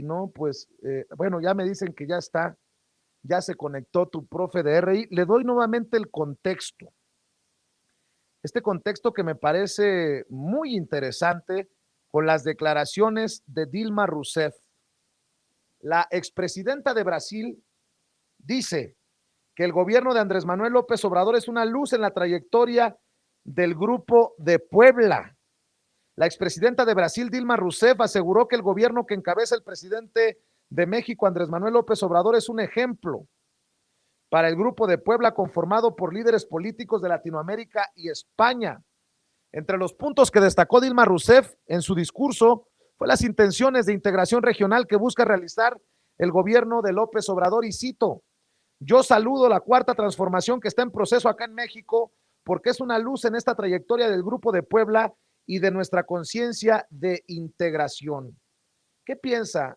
si no, pues, bueno, ya me dicen que ya está, ya se conectó tu profe de RI. Le doy nuevamente el contexto. Este contexto que me parece muy interesante con las declaraciones de Dilma Rousseff. La expresidenta de Brasil dice que el gobierno de Andrés Manuel López Obrador es una luz en la trayectoria del Grupo de Puebla. La expresidenta de Brasil, Dilma Rousseff, aseguró que el gobierno que encabeza el presidente de México, Andrés Manuel López Obrador, es un ejemplo para el Grupo de Puebla, conformado por líderes políticos de Latinoamérica y España. Entre los puntos que destacó Dilma Rousseff en su discurso fue las intenciones de integración regional que busca realizar el gobierno de López Obrador, y cito: yo saludo la cuarta transformación que está en proceso acá en México, porque es una luz en esta trayectoria del Grupo de Puebla y de nuestra conciencia de integración. ¿Qué piensa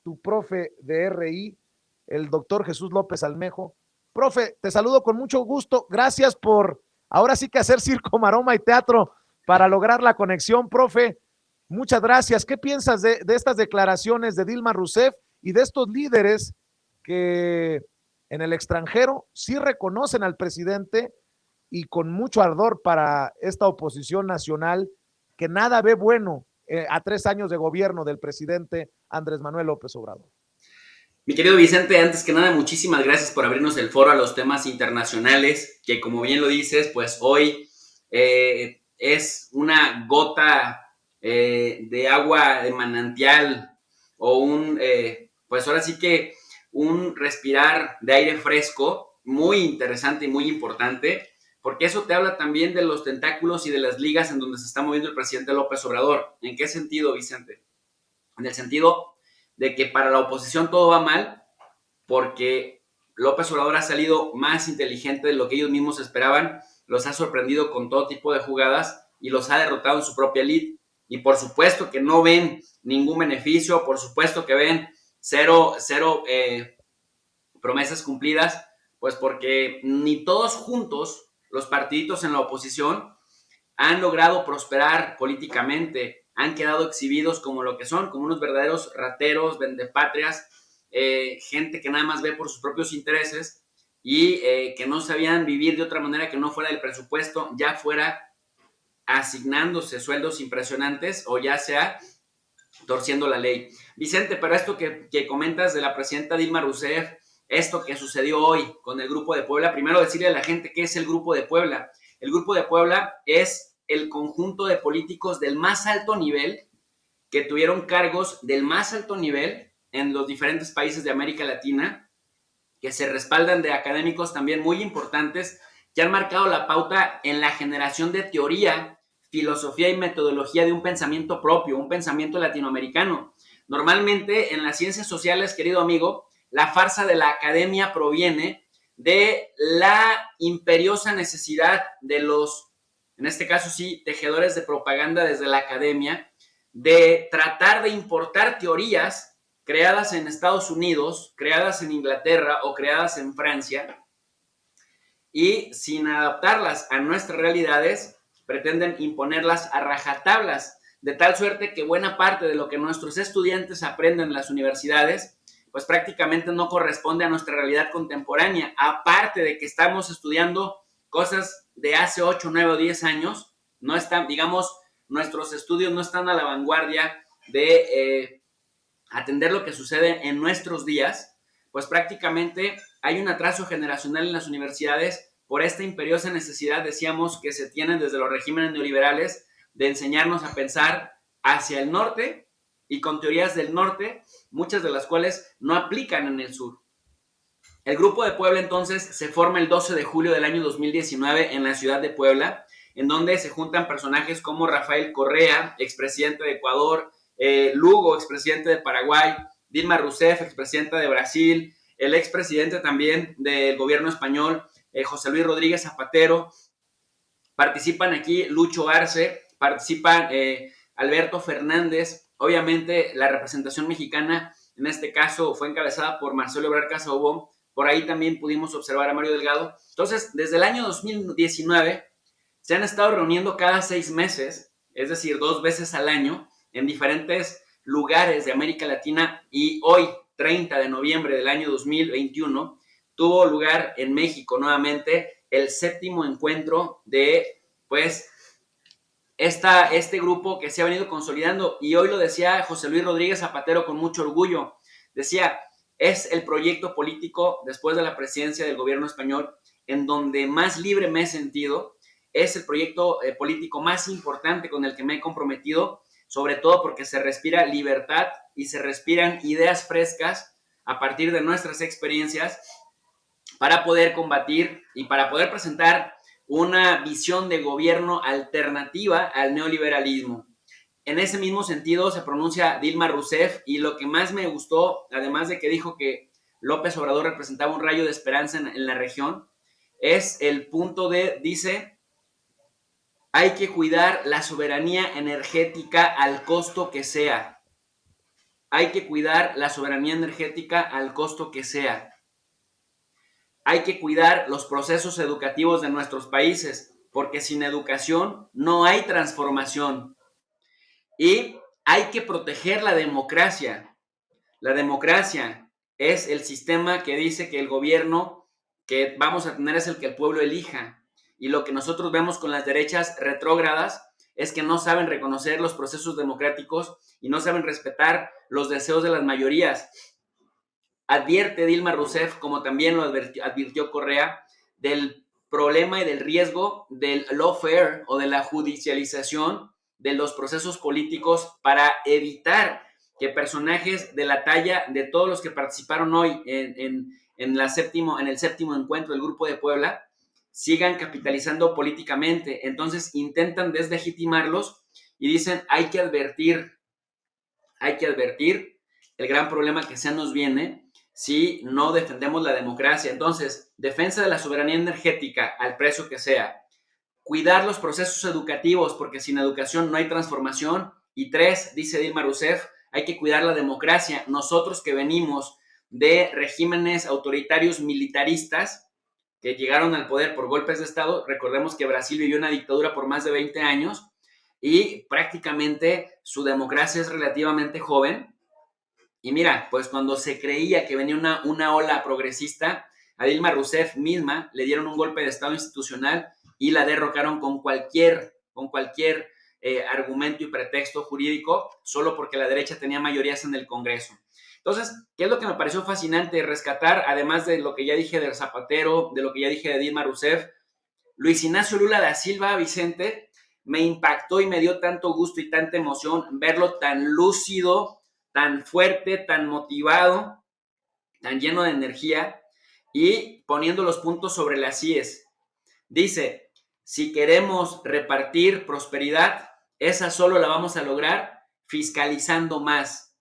tu profe de RI, el doctor Jesús López Almejo? Profe, te saludo con mucho gusto. Gracias por ahora sí que hacer circo, maroma y teatro para lograr la conexión, profe. Muchas gracias. ¿Qué piensas de estas declaraciones de Dilma Rousseff y de estos líderes que en el extranjero sí reconocen al presidente y con mucho ardor para esta oposición nacional que nada ve bueno a 3 años de gobierno del presidente Andrés Manuel López Obrador? Mi querido Vicente, antes que nada, muchísimas gracias por abrirnos el foro a los temas internacionales, que como bien lo dices, pues hoy es una gota de agua de manantial o pues ahora sí que un respirar de aire fresco muy interesante y muy importante, porque eso te habla también de los tentáculos y de las ligas en donde se está moviendo el presidente López Obrador. ¿En qué sentido, Vicente? En el sentido de que para la oposición todo va mal porque López Obrador ha salido más inteligente de lo que ellos mismos esperaban, los ha sorprendido con todo tipo de jugadas y los ha derrotado en su propia elite. Y por supuesto que no ven ningún beneficio, por supuesto que ven cero promesas cumplidas, pues porque ni todos juntos, los partiditos en la oposición, han logrado prosperar políticamente, han quedado exhibidos como lo que son, como unos verdaderos rateros, vendepatrias, gente que nada más ve por sus propios intereses y que no sabían vivir de otra manera que no fuera del presupuesto, ya fuera asignándose sueldos impresionantes o ya sea torciendo la ley. Vicente, pero esto que comentas de la presidenta Dilma Rousseff, esto que sucedió hoy con el Grupo de Puebla, primero decirle a la gente qué es el Grupo de Puebla. El Grupo de Puebla es el conjunto de políticos del más alto nivel que tuvieron cargos del más alto nivel en los diferentes países de América Latina, que se respaldan de académicos también muy importantes que han marcado la pauta en la generación de teoría, filosofía y metodología de un pensamiento propio, un pensamiento latinoamericano. Normalmente en las ciencias sociales, querido amigo, la farsa de la academia proviene de la imperiosa necesidad de los, en este caso sí, tejedores de propaganda desde la academia, de tratar de importar teorías creadas en Estados Unidos, creadas en Inglaterra o creadas en Francia, y sin adaptarlas a nuestras realidades, pretenden imponerlas a rajatablas, de tal suerte que buena parte de lo que nuestros estudiantes aprenden en las universidades, pues prácticamente no corresponde a nuestra realidad contemporánea, aparte de que estamos estudiando cosas de hace 8, 9 o 10 años, no están, digamos, nuestros estudios no están a la vanguardia de atender lo que sucede en nuestros días, pues prácticamente hay un atraso generacional en las universidades por esta imperiosa necesidad, decíamos, que se tienen desde los regímenes neoliberales de enseñarnos a pensar hacia el norte y con teorías del norte, muchas de las cuales no aplican en el sur. El Grupo de Puebla entonces se forma el 12 de julio del año 2019 en la ciudad de Puebla, en donde se juntan personajes como Rafael Correa, expresidente de Ecuador, Lugo, expresidente de Paraguay, Dilma Rousseff, expresidenta de Brasil, el expresidente también del gobierno español, José Luis Rodríguez Zapatero. Participan aquí Lucho Arce, participan Alberto Fernández. Obviamente la representación mexicana en este caso fue encabezada por Marcelo Ebrard Casaubon. Por ahí también pudimos observar a Mario Delgado. Entonces, desde el año 2019 se han estado reuniendo cada 6 meses, es decir, 2 veces al año, en diferentes lugares de América Latina, y hoy, 30 de noviembre del año 2021, tuvo lugar en México nuevamente el 7º encuentro de, pues, este grupo que se ha venido consolidando. Y hoy lo decía José Luis Rodríguez Zapatero con mucho orgullo. Decía, es el proyecto político después de la presidencia del gobierno español en donde más libre me he sentido, es el proyecto político más importante con el que me he comprometido, sobre todo porque se respira libertad y se respiran ideas frescas a partir de nuestras experiencias para poder combatir y para poder presentar una visión de gobierno alternativa al neoliberalismo. En ese mismo sentido se pronuncia Dilma Rousseff, y lo que más me gustó, además de que dijo que López Obrador representaba un rayo de esperanza en la región, es el punto de, dice, hay que cuidar la soberanía energética al costo que sea. Hay que cuidar la soberanía energética al costo que sea. Hay que cuidar los procesos educativos de nuestros países, porque sin educación no hay transformación. Y hay que proteger la democracia. La democracia es el sistema que dice que el gobierno que vamos a tener es el que el pueblo elija. Y lo que nosotros vemos con las derechas retrógradas es que no saben reconocer los procesos democráticos y no saben respetar los deseos de las mayorías. Advierte Dilma Rousseff, como también lo advirtió Correa, del problema y del riesgo del lawfare o de la judicialización de los procesos políticos para evitar que personajes de la talla de todos los que participaron hoy en el 7º encuentro del Grupo de Puebla sigan capitalizando políticamente. Entonces intentan deslegitimarlos y dicen hay que advertir el gran problema que se nos viene si no defendemos la democracia. Entonces, defensa de la soberanía energética al precio que sea, cuidar los procesos educativos, porque sin educación no hay transformación. Y 3, dice Dilma Rousseff, hay que cuidar la democracia. Nosotros que venimos de regímenes autoritarios militaristas que llegaron al poder por golpes de Estado, recordemos que Brasil vivió una dictadura por más de 20 años y prácticamente su democracia es relativamente joven. Y mira, pues cuando se creía que venía una ola progresista, a Dilma Rousseff misma le dieron un golpe de Estado institucional y la derrocaron con cualquier argumento y pretexto jurídico, solo porque la derecha tenía mayorías en el Congreso. Entonces, ¿qué es lo que me pareció fascinante rescatar, además de lo que ya dije del Zapatero, de lo que ya dije de Dilma Rousseff? Luis Ignacio Lula da Silva, Vicente, me impactó y me dio tanto gusto y tanta emoción verlo tan lúcido, tan fuerte, tan motivado, tan lleno de energía y poniendo los puntos sobre las íes. Dice, si queremos repartir prosperidad, esa solo la vamos a lograr fiscalizando más.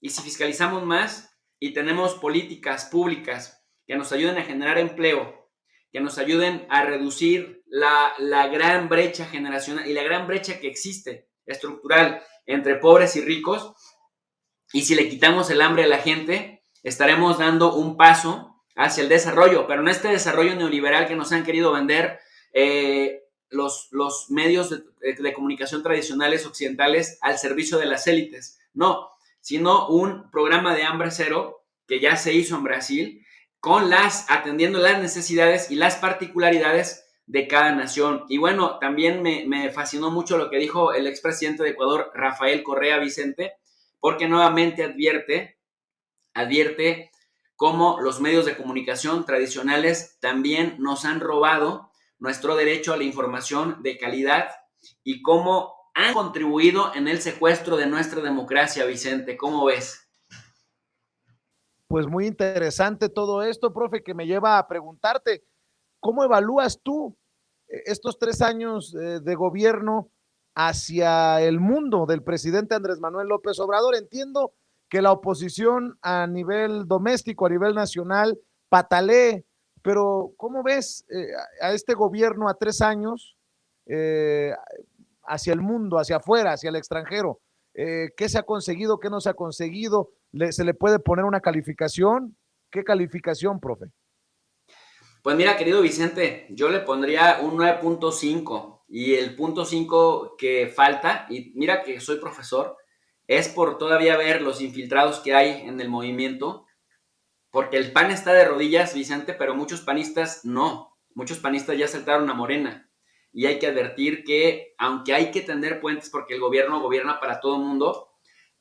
Y si fiscalizamos más y tenemos políticas públicas que nos ayuden a generar empleo, que nos ayuden a reducir la gran brecha generacional y la gran brecha que existe estructural entre pobres y ricos, y si le quitamos el hambre a la gente, estaremos dando un paso hacia el desarrollo, pero no este desarrollo neoliberal que nos han querido vender los medios de comunicación tradicionales occidentales al servicio de las élites. No, sino un programa de hambre cero que ya se hizo en Brasil, atendiendo las necesidades y las particularidades de cada nación. Y bueno, también me fascinó mucho lo que dijo el expresidente de Ecuador, Rafael Correa, Vicente, porque nuevamente advierte cómo los medios de comunicación tradicionales también nos han robado nuestro derecho a la información de calidad y cómo han contribuido en el secuestro de nuestra democracia, Vicente. ¿Cómo ves? Pues muy interesante todo esto, profe, que me lleva a preguntarte, ¿cómo evalúas tú estos 3 años de gobierno hacia el mundo del presidente Andrés Manuel López Obrador? Entiendo que la oposición a nivel doméstico, a nivel nacional, patalee, pero ¿cómo ves a este gobierno a 3 años eh, hacia el mundo, hacia afuera, hacia el extranjero? ¿Qué se ha conseguido? ¿Qué no se ha conseguido? ¿Se le puede poner una calificación? ¿Qué calificación, profe? Pues mira, querido Vicente, yo le pondría un 9.5 y el punto 5 que falta, y mira que soy profesor, es por todavía ver los infiltrados que hay en el movimiento, porque el PAN está de rodillas, Vicente, pero muchos panistas no. Muchos panistas ya saltaron a Morena. Y hay que advertir que, aunque hay que tender puentes porque el gobierno gobierna para todo el mundo,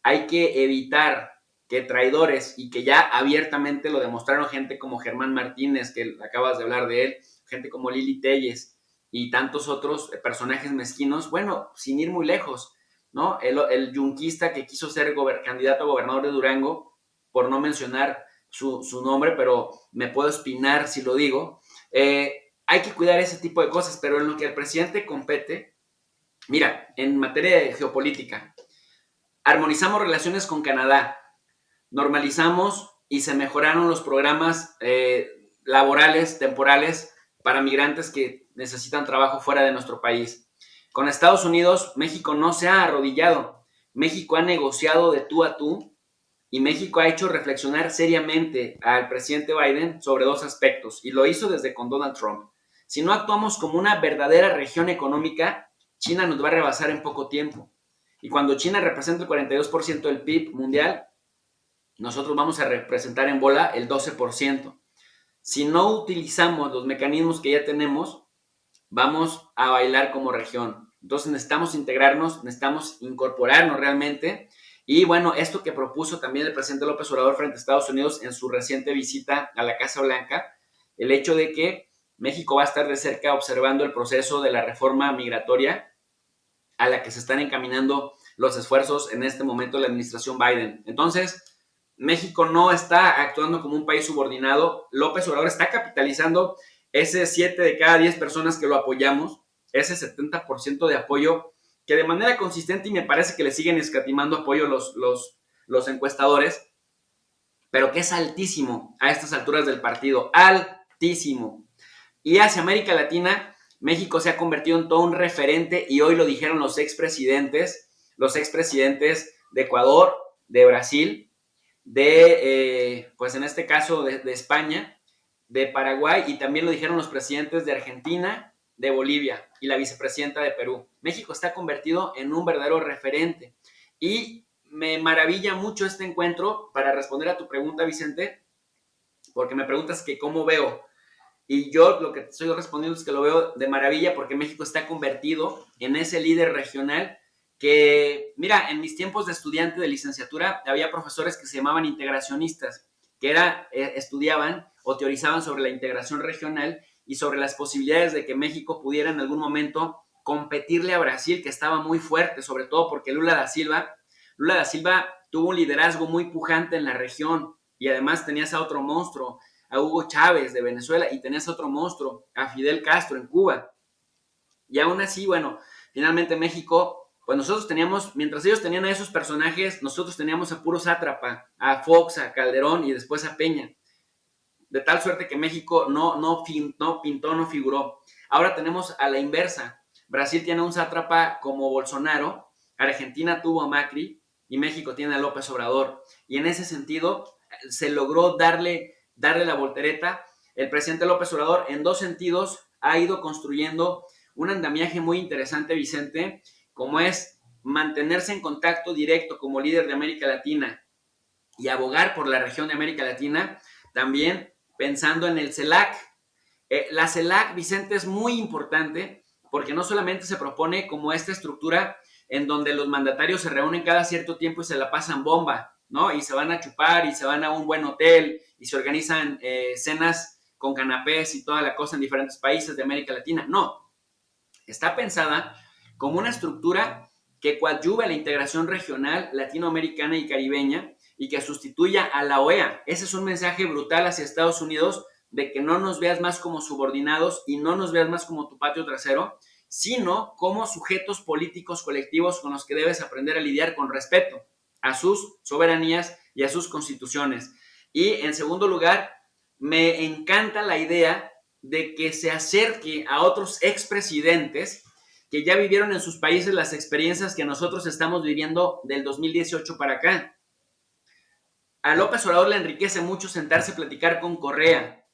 hay que evitar que traidores, y que ya abiertamente lo demostraron gente como Germán Martínez, que acabas de hablar de él, gente como Lili Telles y tantos otros personajes mezquinos, bueno, sin ir muy lejos, ¿no? El yunquista que quiso ser candidato a gobernador de Durango, por no mencionar su nombre, pero me puedo espinar si lo digo. Hay que cuidar ese tipo de cosas, pero en lo que al presidente compete, mira, en materia de geopolítica, armonizamos relaciones con Canadá, normalizamos y se mejoraron los programas laborales, temporales, para migrantes que necesitan trabajo fuera de nuestro país. Con Estados Unidos, México no se ha arrodillado. México ha negociado de tú a tú, y México ha hecho reflexionar seriamente al presidente Biden sobre dos aspectos, y lo hizo desde con Donald Trump. Si no actuamos como una verdadera región económica, China nos va a rebasar en poco tiempo. Y cuando China representa el 42% del PIB mundial, nosotros vamos a representar en bola el 12%. Si no utilizamos los mecanismos que ya tenemos, vamos a bailar como región. Entonces necesitamos integrarnos, necesitamos incorporarnos realmente. Y bueno, esto que propuso también el presidente López Obrador frente a Estados Unidos en su reciente visita a la Casa Blanca, el hecho de que México va a estar de cerca observando el proceso de la reforma migratoria a la que se están encaminando los esfuerzos en este momento de la administración Biden. Entonces, México no está actuando como un país subordinado. López Obrador está capitalizando ese 7 de cada 10 personas que lo apoyamos, ese 70% de apoyo que de manera consistente, y me parece que le siguen escatimando apoyo los encuestadores, pero que es altísimo a estas alturas del partido, altísimo. Y hacia América Latina, México se ha convertido en todo un referente, y hoy lo dijeron los expresidentes de Ecuador, de Brasil, pues en este caso de España, de Paraguay, y también lo dijeron los presidentes de Argentina, de Bolivia y la vicepresidenta de Perú. México está convertido en un verdadero referente, y me maravilla mucho este encuentro, para responder a tu pregunta, Vicente, porque me preguntas que cómo veo. Y yo lo que te estoy respondiendo es que lo veo de maravilla, porque México está convertido en ese líder regional que, mira, en mis tiempos de estudiante de licenciatura, había profesores que se llamaban integracionistas, que estudiaban o teorizaban sobre la integración regional y sobre las posibilidades de que México pudiera en algún momento competirle a Brasil, que estaba muy fuerte, sobre todo porque Lula da Silva tuvo un liderazgo muy pujante en la región, y además tenías a otro monstruo, a Hugo Chávez de Venezuela, y tenías a otro monstruo, a Fidel Castro en Cuba. Y aún así, bueno, finalmente México, pues nosotros teníamos, mientras ellos tenían a esos personajes, nosotros teníamos a puro sátrapa, a Fox, a Calderón y después a Peña. De tal suerte que México no pintó, no figuró. Ahora tenemos a la inversa. Brasil tiene un sátrapa como Bolsonaro, Argentina tuvo a Macri, y México tiene a López Obrador. Y en ese sentido se logró darle la voltereta. El presidente López Obrador, en dos sentidos, ha ido construyendo un andamiaje muy interesante, Vicente, como es mantenerse en contacto directo como líder de América Latina y abogar por la región de América Latina, también pensando en el CELAC. La CELAC, Vicente, es muy importante porque no solamente se propone como esta estructura en donde los mandatarios se reúnen cada cierto tiempo y se la pasan bomba, ¿no? Y se van a chupar y se van a un buen hotel y se organizan cenas con canapés y toda la cosa en diferentes países de América Latina. No, está pensada como una estructura que coadyuve a la integración regional latinoamericana y caribeña y que sustituya a la OEA. Ese es un mensaje brutal hacia Estados Unidos, de que no nos veas más como subordinados y no nos veas más como tu patio trasero, sino como sujetos políticos colectivos con los que debes aprender a lidiar con respeto a sus soberanías y a sus constituciones. Y en segundo lugar, me encanta la idea de que se acerque a otros expresidentes que ya vivieron en sus países las experiencias que nosotros estamos viviendo del 2018 para acá. A López Obrador le enriquece mucho sentarse a platicar con Correa,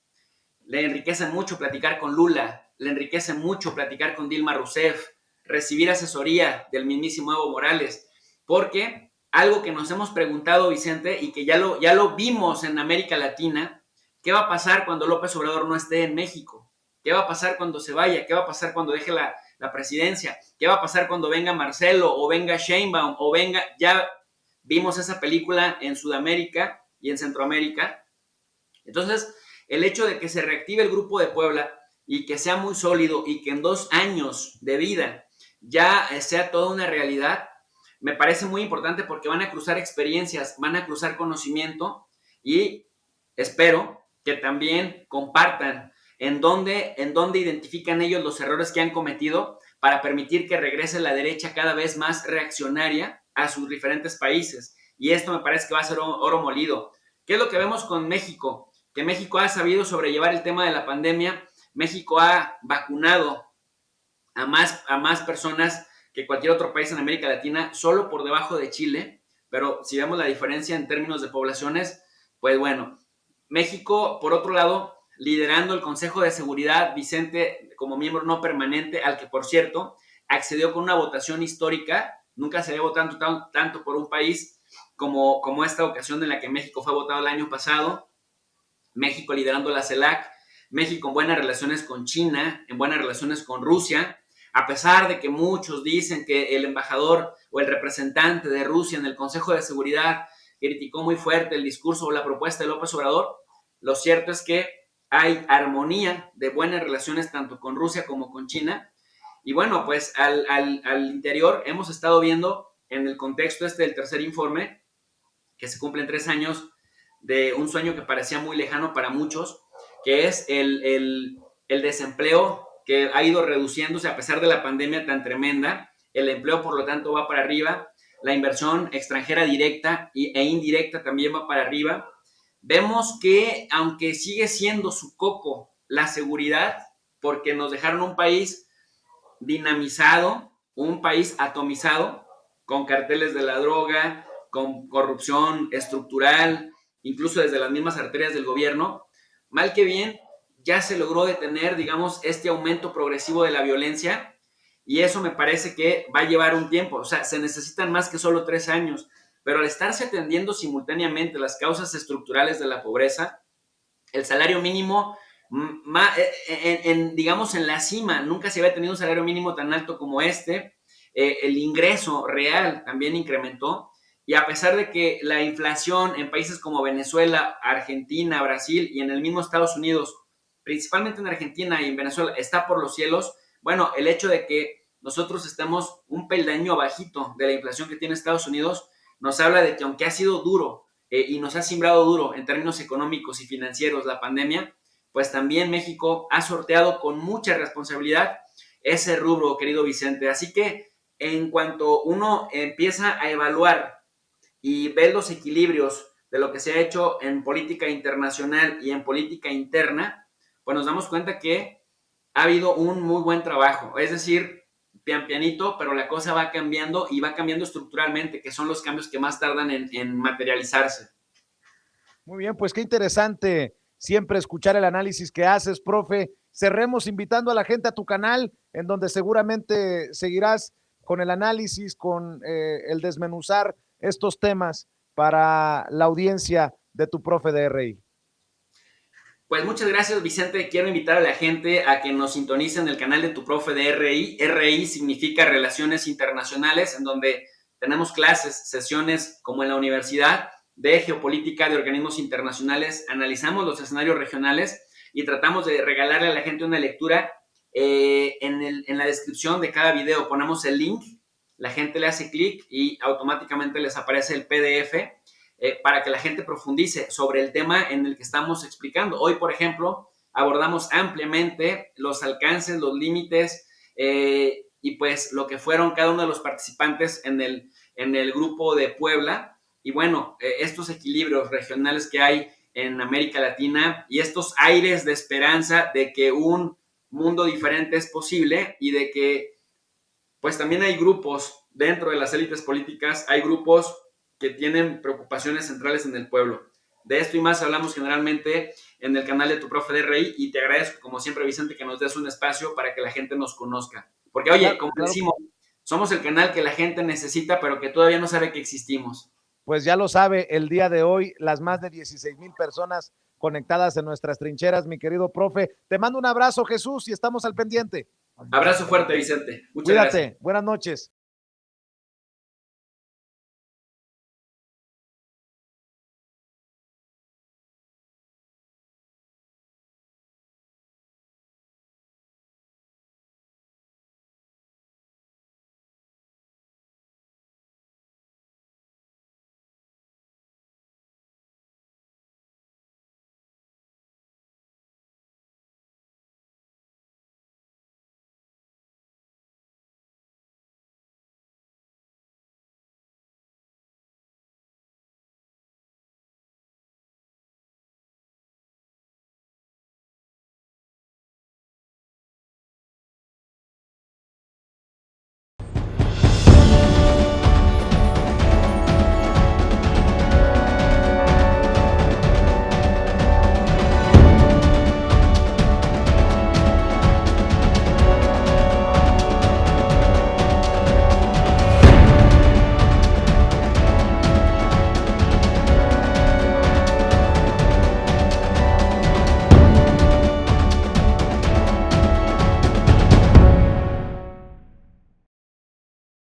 le enriquece mucho platicar con Lula, le enriquece mucho platicar con Dilma Rousseff, recibir asesoría del mismísimo Evo Morales, porque algo que nos hemos preguntado, Vicente, y que ya lo vimos en América Latina. ¿Qué va a pasar cuando López Obrador no esté en México? ¿Qué va a pasar cuando se vaya? ¿Qué va a pasar cuando deje la presidencia? ¿Qué va a pasar cuando venga Marcelo o venga Sheinbaum o venga? Ya vimos esa película en Sudamérica y en Centroamérica. Entonces, el hecho de que se reactive el Grupo de Puebla y que sea muy sólido y que en 2 años de vida ya sea toda una realidad, me parece muy importante porque van a cruzar experiencias, van a cruzar conocimiento y espero que también compartan en dónde identifican ellos los errores que han cometido para permitir que regrese la derecha cada vez más reaccionaria a sus diferentes países. Y esto me parece que va a ser oro molido. ¿Qué es lo que vemos con México? Que México ha sabido sobrellevar el tema de la pandemia. México ha vacunado a más personas que cualquier otro país en América Latina, solo por debajo de Chile, pero si vemos la diferencia en términos de poblaciones, pues bueno, México, por otro lado, liderando el Consejo de Seguridad, Vicente, como miembro no permanente, al que, por cierto, accedió con una votación histórica, nunca se había votado tanto por un país como esta ocasión en la que México fue votado el año pasado, México liderando la CELAC, México en buenas relaciones con China, en buenas relaciones con Rusia, a pesar de que muchos dicen que el embajador o el representante de Rusia en el Consejo de Seguridad criticó muy fuerte el discurso o la propuesta de López Obrador, lo cierto es que hay armonía de buenas relaciones tanto con Rusia como con China. Y bueno, pues al interior hemos estado viendo en el contexto del tercer informe, que se cumplen 3 años de un sueño que parecía muy lejano para muchos, que es el desempleo que ha ido reduciéndose a pesar de la pandemia tan tremenda. El empleo, por lo tanto, va para arriba. La inversión extranjera directa e indirecta también va para arriba. Vemos que, aunque sigue siendo su coco la seguridad, porque nos dejaron un país dinamizado, un país atomizado, con carteles de la droga, con corrupción estructural, incluso desde las mismas arterias del gobierno, mal que bien, ya se logró detener, digamos, este aumento progresivo de la violencia y eso me parece que va a llevar un tiempo, o sea, se necesitan más que solo 3 años, pero al estarse atendiendo simultáneamente las causas estructurales de la pobreza, el salario mínimo, digamos, en la cima, nunca se había tenido un salario mínimo tan alto como este, el ingreso real también incrementó, y a pesar de que la inflación en países como Venezuela, Argentina, Brasil y en el mismo Estados Unidos, principalmente en Argentina y en Venezuela, está por los cielos, bueno, el hecho de que nosotros estemos un peldaño abajito de la inflación que tiene Estados Unidos, nos habla de que aunque ha sido duro y nos ha simbrado duro en términos económicos y financieros la pandemia, pues también México ha sorteado con mucha responsabilidad ese rubro, querido Vicente. Así que en cuanto uno empieza a evaluar y ver los equilibrios de lo que se ha hecho en política internacional y en política interna, pues nos damos cuenta que ha habido un muy buen trabajo. Es decir, pian pianito, pero la cosa va cambiando y va cambiando estructuralmente, que son los cambios que más tardan en materializarse. Muy bien, pues qué interesante siempre escuchar el análisis que haces, profe. Cerremos invitando a la gente a tu canal, en donde seguramente seguirás con el análisis, con el desmenuzar estos temas para la audiencia de tu profe de RI. Pues muchas gracias, Vicente. Quiero invitar a la gente a que nos sintonicen el canal de tu profe de RI. RI significa Relaciones Internacionales, en donde tenemos clases, sesiones como en la universidad de geopolítica de organismos internacionales. Analizamos los escenarios regionales y tratamos de regalarle a la gente una lectura. En la descripción de cada video ponemos el link, la gente le hace clic y automáticamente les aparece el PDF para que la gente profundice sobre el tema en el que estamos explicando. Hoy, por ejemplo, abordamos ampliamente los alcances, los límites y pues lo que fueron cada uno de los participantes en el grupo de Puebla. Y bueno, estos equilibrios regionales que hay en América Latina y estos aires de esperanza de que un mundo diferente es posible y de que pues también hay grupos dentro de las élites políticas, hay grupos que tienen preocupaciones centrales en el pueblo. De esto y más hablamos generalmente en el canal de tu profe de RI y te agradezco como siempre, Vicente, que nos des un espacio para que la gente nos conozca. Porque oye, Claro, como claro. decimos, Somos el canal que la gente necesita, pero que todavía no sabe que existimos. Pues ya lo sabe, el día de hoy, las más de 16,000 personas conectadas en nuestras trincheras, mi querido profe. Te mando un abrazo, Jesús, y estamos al pendiente. Abrazo fuerte, Vicente. Muchas Cuídate, gracias. buenas noches.